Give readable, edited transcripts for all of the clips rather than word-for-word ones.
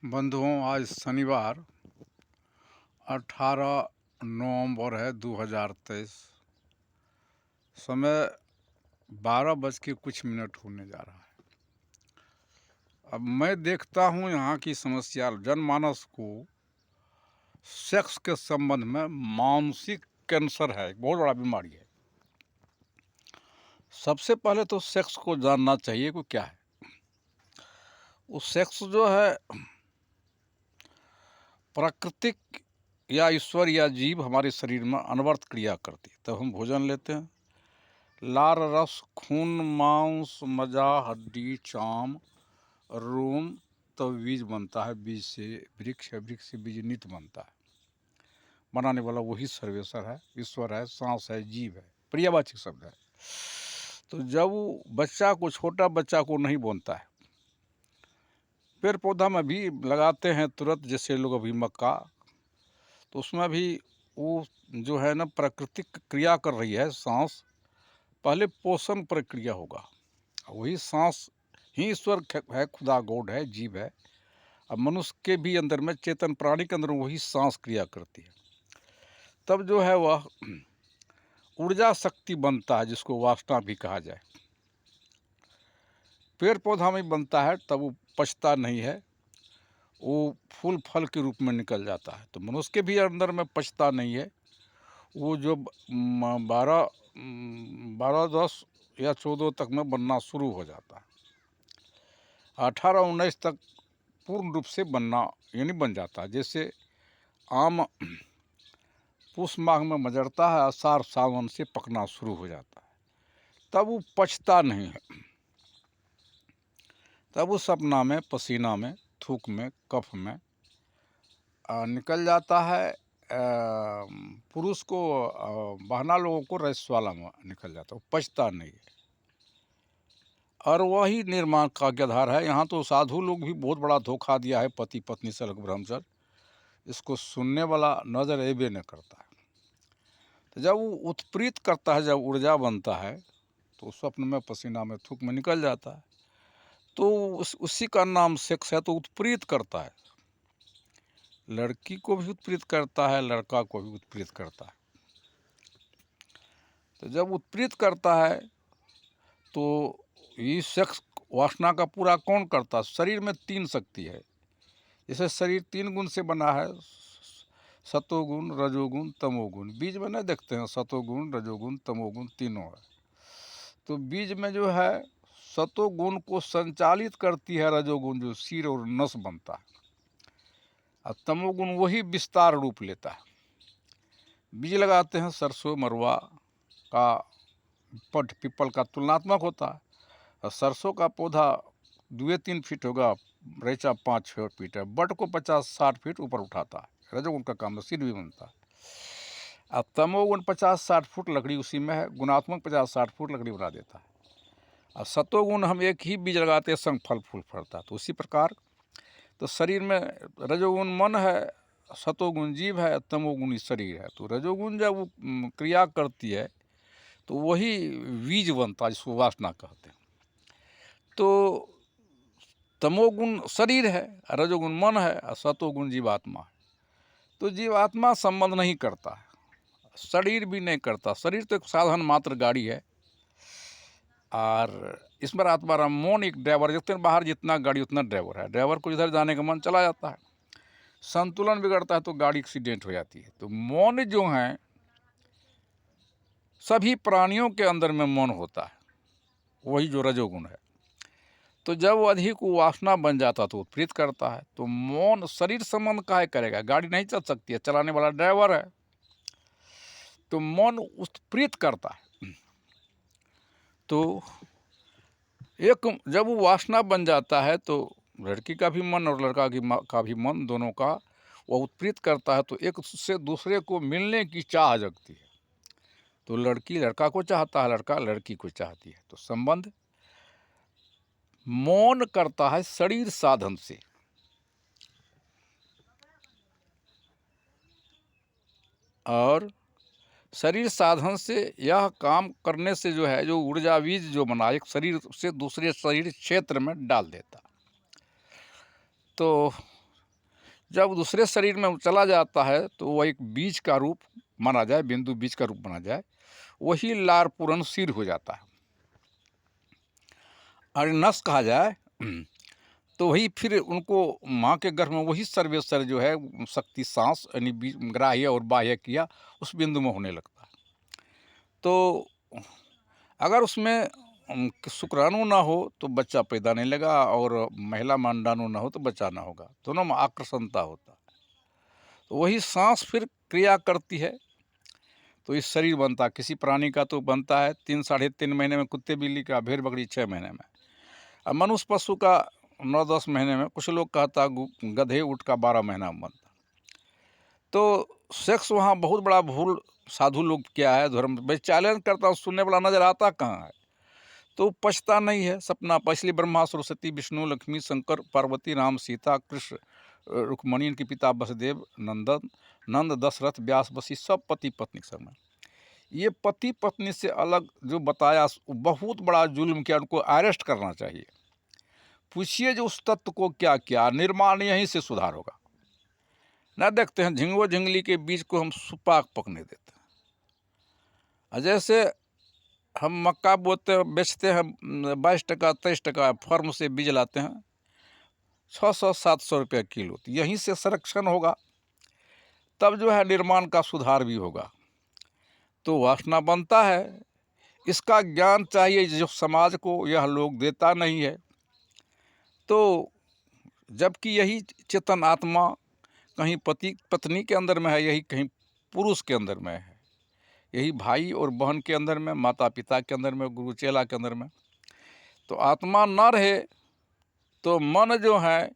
बंधुओं, आज शनिवार 18 नवंबर है 2023। समय 12 बज के कुछ मिनट होने जा रहा है। अब मैं देखता हूँ यहाँ की समस्या जनमानस को सेक्स के संबंध में मानसिक कैंसर है, एक बहुत बड़ा बीमारी है। सबसे पहले तो सेक्स को जानना चाहिए कि क्या है। वो सेक्स जो है प्राकृतिक या ईश्वर या जीव हमारे शरीर में अनवर्त क्रिया करती है। तब हम भोजन लेते हैं। लार रस खून मांस मज्जा हड्डी चाम रोम तब बीज बनता है। बीज से वृक्ष है, वृक्ष से बीज नित बनता है। बनाने वाला वही सर्वेश्वर है, ईश्वर है, सांस है, जीव है, पर्यायवाची शब्द है। तो जब वो बच्चा को, छोटा बच्चा को नहीं बोनता है, पेड़ पौधा में भी लगाते हैं तुरंत, जैसे लोग अभी मक्का, तो उसमें भी वो जो है ना प्राकृतिक क्रिया कर रही है सांस। पहले पोषण प्रक्रिया होगा, वही सांस ही ईश्वर है, खुदा गॉड है, जीव है। अब मनुष्य के भी अंदर में, चेतन प्राणी के अंदर वही सांस क्रिया करती है। तब जो है वह ऊर्जा शक्ति बनता है, जिसको वासना भी कहा जाए। पेड़ पौधा में बनता है, तब वो पचता नहीं है, वो फूल फल के रूप में निकल जाता है। तो मनुष्य के भी अंदर में पचता नहीं है। वो जो 12 10 या 14 तक में बनना शुरू हो जाता है। 18 19 तक पूर्ण रूप से बनना यानी बन जाता है। जैसे आम पुष माघ में मजरता है, आषाढ़ सावन से पकना शुरू हो जाता है। तब वो पचता नहीं है। तब वो सपना में, पसीना में, थूक में, कफ में निकल जाता है। पुरुष को बहना लोगों को रजस्वाला में निकल जाता है, वो पचता नहीं है। और वही निर्माण का आधार है। यहाँ तो साधु लोग भी बहुत बड़ा धोखा दिया है, पति पत्नी से अलग ब्रह्मचर्य। इसको सुनने वाला नजर एबे न करता है। तो जब वो उत्प्रेरित करता है, जब ऊर्जा बनता है, तो स्वप्न में, पसीना में, थूक में निकल जाता है। तो उसी का नाम सेक्स है। तो उत्प्रेरित करता है, लड़की को भी उत्प्रेरित करता है, लड़का को भी उत्प्रेरित करता है। तो जब उत्प्रेरित करता है तो ये सेक्स वासना का पूरा कौन करता है? शरीर में 3 शक्ति है। जैसे शरीर 3 गुण से बना है, सतोगुण, रजोगुण, तमोगुण। बीज में नहीं देखते हैं, सतोगुण, रजोगुण, तमोगुण तीनों है। तो बीज में जो है सतोगुण को संचालित करती है रजोगुण, जो सिर और नस बनता है। और तमोगुण वही विस्तार रूप लेता है। बीज लगाते हैं, सरसों मरवा का पट पीपल का तुलनात्मक होता है। और सरसों का पौधा 2-3 फीट होगा, रैचा 5-6 फीट है। बट को 50-60 फीट ऊपर उठाता है। रजोगुण का काम है, सिर भी बनता है। अब तमोगुण 50-60 फुट लकड़ी उसी में है, गुणात्मक 50-60 फुट लकड़ी बना देता है। और सतोगुण हम एक ही बीज लगाते हैं, संग फल फूल फलता है। तो उसी प्रकार तो शरीर में रजोगुण मन है, सतोगुण जीव है, तमोगुण शरीर है। तो रजोगुण जब वो क्रिया करती है तो वही बीज बनता है, जिसको वासना कहते हैं। तो तमोगुण शरीर है, रजोगुण मन है, और सतोगुण जीवात्मा है। तो जीवात्मा संबंध नहीं करता है, शरीर भी नहीं करता। शरीर तो एक साधन मात्र गाड़ी है। और इसमें आत्मा राम मौन एक ड्राइवर, जितने बाहर जितना गाड़ी उतना ड्राइवर है। ड्राइवर को जिधर जाने का मन चला जाता है, संतुलन बिगड़ता है तो गाड़ी एक्सीडेंट हो जाती है। तो मौन जो है, सभी प्राणियों के अंदर में मौन होता है, वही जो रजोगुण है। तो जब वो अधिक वासना बन जाता तो उत्प्रेरित करता है। तो मौन शरीर संबंध काहे करेगा? गाड़ी नहीं चल सकती है, चलाने वाला ड्राइवर है। तो मौन उत्प्रेरित करता है। तो एक जब वो वासना बन जाता है तो लड़की का भी मन और लड़का का भी मन, दोनों का वह उत्प्रेरित करता है। तो एक से दूसरे को मिलने की चाह जगती है। तो लड़की लड़का को चाहता है, लड़का लड़की को चाहती है। तो संबंध मौन करता है शरीर साधन से। और शरीर साधन से यह काम करने से जो है, जो ऊर्जा बीज जो बना, एक शरीर से दूसरे शरीर क्षेत्र में डाल देता। तो जब दूसरे शरीर में चला जाता है तो वह एक बीज का रूप माना जाए, बिंदु बीज का रूप माना जाए, वही लार पूर्ण सिर हो जाता है। और नस कहा जाए तो वही फिर उनको माँ के गर्भ में वही सर्वेश्वर जो है शक्ति सांस यानी ग्राह्य और बाह्य किया उस बिंदु में होने लगता है। तो अगर उसमें शुक्राणु ना हो तो बच्चा पैदा नहीं लगा, और महिला में अंडाणु ना हो तो बच्चा ना होगा, दोनों में आकर्षणता होता है। तो वही सांस फिर क्रिया करती है तो इस शरीर बनता है। किसी प्राणी का तो बनता है 3 साढ़े 3 महीने में, कुत्ते बिल्ली का, भेड़ बकरी 6 महीने में, और मनुष्य पशु का 9-10 महीने में, कुछ लोग कहता गधे ऊँट का 12 महीना में बनता। तो सेक्स वहाँ बहुत बड़ा भूल साधु लोग किया है धर्म। मैं चैलेंज करता हूँ, सुनने वाला नजर आता कहाँ है? तो पछता नहीं है सपना पर, इसलिए ब्रह्मा सरस्वती विष्णु लक्ष्मी शंकर पार्वती राम सीता कृष्ण रुक्मणी, इनके पिता वसुदेव नंद दशरथ व्यास वशिष्ठ सब पति पत्नी समय। ये पति पत्नी से अलग जो बताया बहुत बड़ा जुल्म किया, उनको अरेस्ट करना चाहिए। पूछिए जो उस तत्व को क्या किया, निर्माण यहीं से सुधार होगा। ना देखते हैं झिंगो झिंगली के बीज को हम सुपाक पकने देते हैं। जैसे हम मक्का बोते बेचते हैं 22 टका 23 टका, फर्म से बीज लाते हैं 600-700 रुपये किलो, तो यहीं से संरक्षण होगा, तब जो है निर्माण का सुधार भी होगा। तो वासना बनता है, इसका ज्ञान चाहिए जो समाज को यह लोग देता नहीं है। तो जबकि यही चेतन आत्मा कहीं पति पत्नी के अंदर में है, यही कहीं पुरुष के अंदर में है, यही भाई और बहन के अंदर में, माता पिता के अंदर में, गुरु चेला के अंदर में। तो आत्मा न रहे तो मन जो है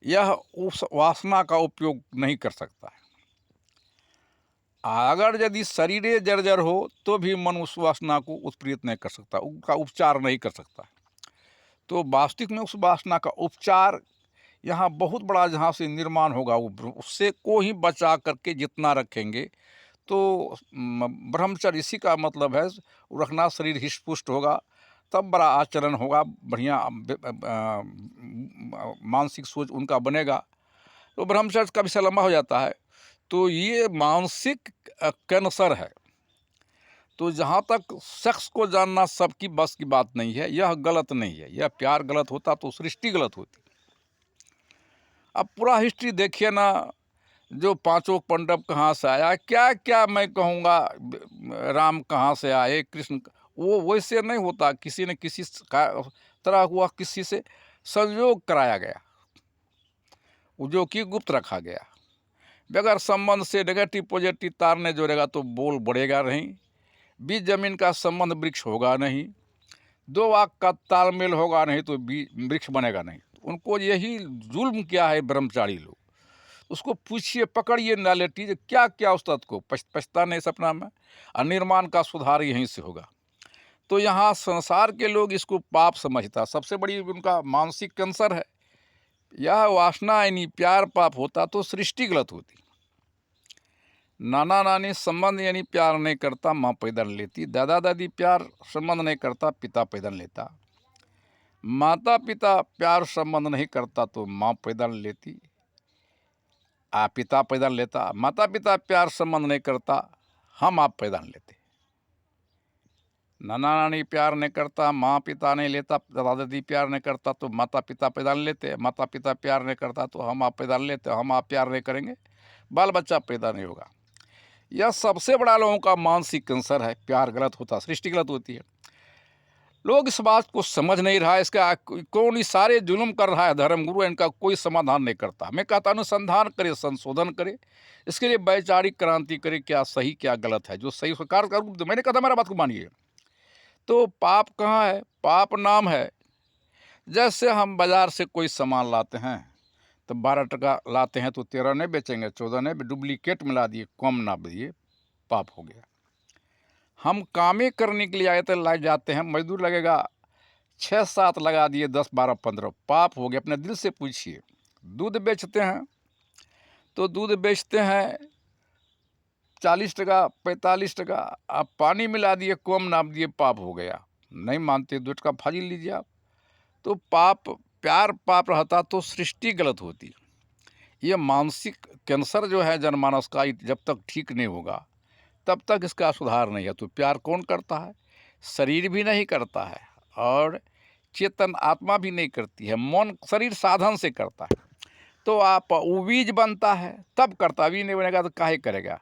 यह उस वासना का उपयोग नहीं कर सकता है। अगर यदि शरीर जर्जर हो तो भी मन उस वासना को उत्प्रेरित नहीं कर सकता, उसका उपचार नहीं कर सकता। तो वास्तविक में उस वासना का उपचार यहाँ बहुत बड़ा, जहाँ से निर्माण होगा उससे को ही बचा करके जितना रखेंगे तो ब्रह्मचर्य, इसी का मतलब है रखना, शरीर हिष्ट-पुष्ट होगा तब बड़ा आचरण होगा, बढ़िया मानसिक सोच उनका बनेगा, तो ब्रह्मचर्य का विषय लंबा हो जाता है। तो ये मानसिक कैंसर है। तो जहाँ तक सेक्स को जानना सबकी बस की बात नहीं है, यह गलत नहीं है। यह प्यार गलत होता तो सृष्टि गलत होती। अब पूरा हिस्ट्री देखिए ना, जो पांचों पांडव कहाँ से आया, क्या क्या मैं कहूँगा, राम कहाँ से आए, कृष्ण, वो वैसे नहीं होता। किसी न किसी तरह हुआ, किसी से संयोग कराया गया, जो कि गुप्त रखा गया। बगैर संबंध से नेगेटिव पॉजिटिव तार ने जोड़ेगा तो बोल बढ़ेगा नहीं, बीज जमीन का संबंध वृक्ष होगा नहीं, दो वाक का तालमेल होगा नहीं तो वृक्ष बनेगा नहीं। उनको यही जुल्म किया है ब्रह्मचारी लोग। उसको पूछिए, पकड़िए नैलेटी, क्या क्या उस तत्व को पछता नहीं सपना में, और निर्माण का सुधार यहीं से होगा। तो यहाँ संसार के लोग इसको पाप समझता, सबसे बड़ी उनका मानसिक कैंसर है। यह वासना यानी प्यार पाप होता तो सृष्टि गलत होती। नाना नानी संबंध यानी प्यार नहीं करता, माँ पैदा लेती। दादा दादी प्यार संबंध नहीं करता, पिता पैदा लेता। माता पिता प्यार संबंध नहीं करता तो माँ पैदा लेती, पिता पैदा लेता। माता पिता प्यार संबंध नहीं करता, हम आप पैदा लेते। नाना नानी प्यार नहीं करता, माँ पिता नहीं लेता। दादा दादी प्यार नहीं करता तो माता पिता पैदा लेते। माता पिता प्यार नहीं करता तो हम आप पैदा लेते। हम आप प्यार नहीं करेंगे, बाल बच्चा पैदा नहीं होगा। यह सबसे बड़ा लोगों का मानसिक कैंसर है। प्यार गलत होता, सृष्टि गलत होती है। लोग इस बात को समझ नहीं रहा है। इसका कौन ही सारे जुल्म कर रहा है, धर्मगुरु, इनका कोई समाधान नहीं करता। मैं कहता अनुसंधान करे, संशोधन करे, इसके लिए वैचारिक क्रांति करे, क्या सही क्या गलत है, जो सही सरकार का रूप दे। मैंने कहा मेरा बात को मानिए। तो पाप कहाँ है? पाप नाम है। जैसे हम बाजार से कोई सामान लाते हैं तो 12 टका लाते हैं तो 13 नहीं बेचेंगे, 14 नहीं, डुप्लीकेट मिला दिए, कम ना दिए, पाप हो गया। हम कामें करने के लिए आए थे, लाए जाते हैं, मजदूर लगेगा 6-7 लगा दिए, 10 12 15, पाप हो गया। अपने दिल से पूछिए। दूध बेचते हैं तो दूध बेचते हैं 40 टका 45 टका, आप पानी मिला दिए, कम नाप दिए, पाप हो गया। नहीं मानते 2 टका फाजिल लीजिए आप। तो पाप, प्यार पाप रहता तो सृष्टि गलत होती। ये मानसिक कैंसर जो है जनमानस का, जब तक ठीक नहीं होगा तब तक इसका सुधार नहीं है। तो प्यार कौन करता है? शरीर भी नहीं करता है और चेतन आत्मा भी नहीं करती है, मन शरीर साधन से करता है। तो आप वो बीज बनता है तब करता, भी नहीं बनेगा तो काहे करेगा।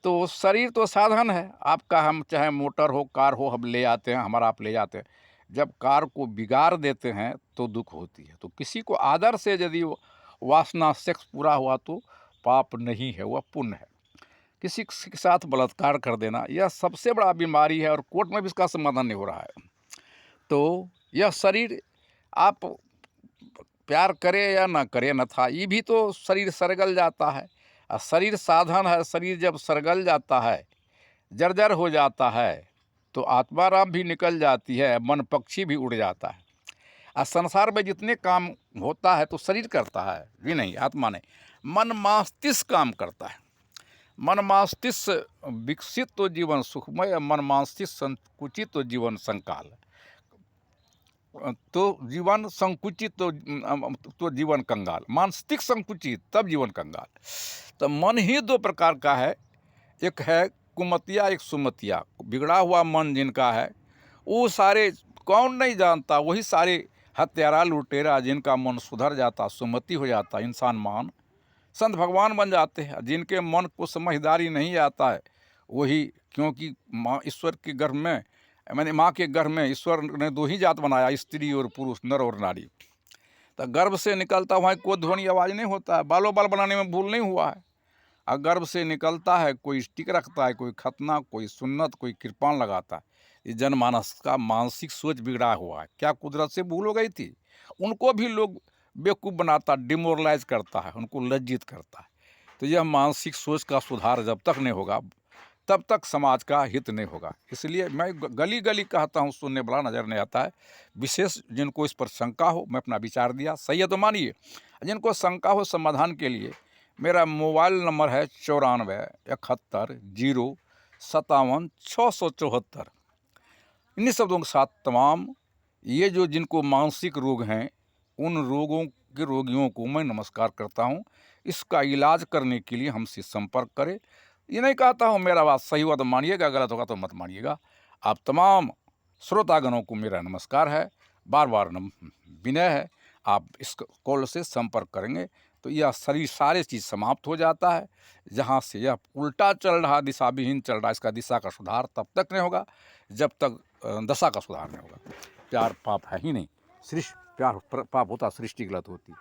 तो शरीर तो साधन है आपका, हम चाहे मोटर हो कार हो हम ले आते हैं, हमारा आप ले जाते हैं। जब कार को बिगाड़ देते हैं तो दुख होती है। तो किसी को आदर से यदि वासना सेक्स पूरा हुआ तो पाप नहीं है, वह पुण्य है। किसी के साथ बलात्कार कर देना यह सबसे बड़ा बीमारी है और कोर्ट में भी इसका समाधान नहीं हो रहा है। तो यह शरीर आप प्यार करे या ना करे न था, ये भी तो शरीर सरगल जाता है। और शरीर साधन है, शरीर जब सरगल जाता है, जर्जर हो जाता है, तो आत्माराम भी निकल जाती है, मन पक्षी भी उड़ जाता है। और संसार में जितने काम होता है तो शरीर करता है भी नहीं, आत्मा नहीं। मन मस्तिष्क काम करता है। मन मस्तिष्क विकसित तो जीवन सुखमय, मन मस्तिष्क संकुचित तो जीवन संकाल। तो जीवन संकुचित तो जीवन कंगाल, मानसिक संकुचित तब जीवन कंगाल। तो मन ही दो प्रकार का है, एक है कुमतिया, एक सुमतिया। बिगड़ा हुआ मन जिनका है वो सारे कौन नहीं जानता, वही सारे हत्यारा लुटेरा, जिनका मन सुधर जाता, सुमति हो जाता, इंसान मान संत भगवान बन जाते हैं। जिनके मन को समझदारी नहीं आता है वही, क्योंकि माँ ईश्वर के गर्भ में, मैंने माँ के गर्भ में ईश्वर ने दो ही जात बनाया, स्त्री और पुरुष, नर और नारी। तो गर्भ से निकलता वहाँ कोई ध्वनि आवाज़ नहीं होता है, बालों बाल बनाने में भूल नहीं हुआ है। और गर्भ से निकलता है, कोई स्टिक रखता है, कोई खतना, कोई सुन्नत, कोई कृपान लगाता है। ये जनमानस का मानसिक सोच बिगड़ा हुआ है। क्या कुदरत से भूल हो गई थी? उनको भी लोग बेवकूफ़ बनाता, डिमोरलाइज करता है, उनको लज्जित करता है। तो यह मानसिक सोच का सुधार जब तक नहीं होगा तब तक समाज का हित नहीं होगा। इसलिए मैं गली गली कहता हूँ, सुनने वाला नज़र नहीं आता है। विशेष जिनको इस पर शंका हो, मैं अपना विचार दिया, सही है तो मानिए। जिनको शंका हो समाधान के लिए मेरा मोबाइल नंबर है 94 71 057 674। इन्हीं शब्दों के साथ तमाम ये जो जिनको मानसिक रोग हैं, उन रोगों के रोगियों को मैं नमस्कार करता हूँ। इसका इलाज करने के लिए हमसे संपर्क करें। ये नहीं कहता हूँ मेरा बात सही हुआ तो मानिएगा, गलत होगा तो मत मानिएगा। आप तमाम श्रोतागणों को मेरा नमस्कार है, बार बार विनय है। आप इस कॉल से संपर्क करेंगे तो यह शरीर सारे चीज़ समाप्त हो जाता है। जहाँ से यह उल्टा चल रहा, दिशा विहीन चल रहा, इसका दिशा का सुधार तब तक नहीं होगा जब तक दशा का सुधार नहीं होगा। प्यार पाप है ही नहीं, सृष्टि प्यार पाप होता, सृष्टि गलत होती।